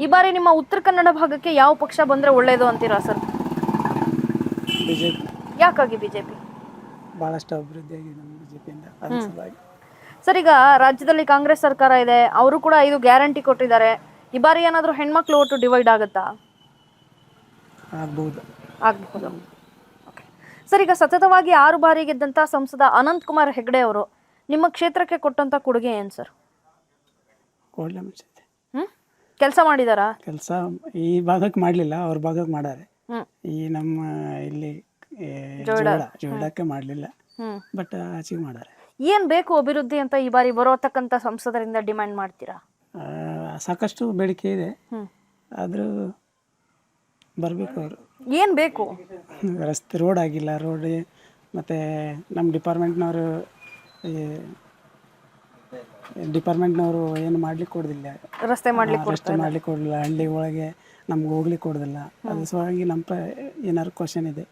ಈ ಬಾರಿ ನಿಮ್ಮ ಉತ್ತರ ಕನ್ನಡ ಭಾಗಕ್ಕೆ ಯಾವ ಪಕ್ಷ ಬಂದ್ರೆ ಒಳ್ಳೇದು ಅಂತೀರಾ ಸರ್? ಬಿಜೆಪಿ ಯಾಕಾಗಿ ಬಿಜೆಪಿ? ಭಾಳಷ್ಟು ಅಭಿವೃದ್ಧಿ ಆಗಿದೆ ನಮ್ಮ ಬಿಜೆಪಿಯಿಂದ, ಅದ್ರ ಸಲುವಾಗಿ. ಸರ್, ಈಗ ರಾಜ್ಯದಲ್ಲಿ ಕಾಂಗ್ರೆಸ್ ಸರ್ಕಾರ ಇದೆ, ಅವರು ಕೂಡ 5 ಗ್ಯಾರಂಟಿ ಕೊಟ್ಟಿದ್ದಾರೆ. ಈ ಬಾರಿ ಏನಾದರೂ ಹೆಣ್ಮಕ್ಳು ಓಟು ಡಿವೈಡ್ ಆಗುತ್ತಾ? ಆಗ್ಬೋದು. ಆಗಬಹುದು. ಸರ್, ಈಗ ಸತತವಾಗಿ 6 ಬಾರಿ ಗೆದ್ದಂತ ಸಂಸದ ಅನಂತ್ ಕುಮಾರ್ ಹೆಗಡೆ ಅವರು ನಿಮ್ಮ ಕ್ಷೇತ್ರಕ್ಕೆ ಕೊಟ್ಟಂತ ಕೊಡುಗೆ ಏನು ಸರ್? ಒಳ್ಳೆ ಮನುಷ್ಯ ಇದೆ. ಕೆಲಸ ಮಾಡಿದಾರಾ? ಕೆಲಸ ಈ ಭಾಗಕ್ಕೆ ಮಾಡಲಿಲ್ಲ, ಅವ್ರ ಭಾಗಕ್ಕೆ ಮಾಡಾರೆ. ಈ ನಮ್ಮ ಇಲ್ಲಿ ಜೋಡಕ್ಕೆ ಮಾಡಲಿಲ್ಲ, ಬಟ್ ಆಚೆಗೆ ಮಾಡಾರೆ. ಏನ್ ಬೇಕು ಅಭಿವೃದ್ಧಿ ಅಂತ ಈ ಬಾರಿ ಬರೋತಕ್ಕಂತ ಸಂಸದರಿಂದ ಡಿಮ್ಯಾಂಡ್ ಮಾಡ್ತೀರಾ? ಸಾಕಷ್ಟು ಬೇಡಿಕೆ ಇದೆ, ಆದರೂ ಬರಬೇಕು ಅವರು. ಏನ್ ಬೇಕು? ರಸ್ತೆ, ರೋಡ್ ಆಗಿಲ್ಲ, ರೋಡ್ ಮತ್ತು ನಮ್ಮ ಡಿಪಾರ್ಟ್ಮೆಂಟ್ನವರು ಏನು ಮಾಡ್ಲಿಕ್ಕೆ ಕೊಡೋದಿಲ್ಲ, ರಸ್ತೆ ಮಾಡ್ಲಿಕ್ಕೆ ಕೊಡಲಿಲ್ಲ. ಹಳ್ಳಿ ಒಳಗೆ ನಮ್ಗೆ ಹೋಗ್ಲಿಕ್ಕೆ ಕೊಡೋದಿಲ್ಲ. ಅದ್ರ ಸಲುವಾಗಿ ನಮ್ಮ ಏನಾದ್ರು ಕ್ವಶನ್ ಇದೆ.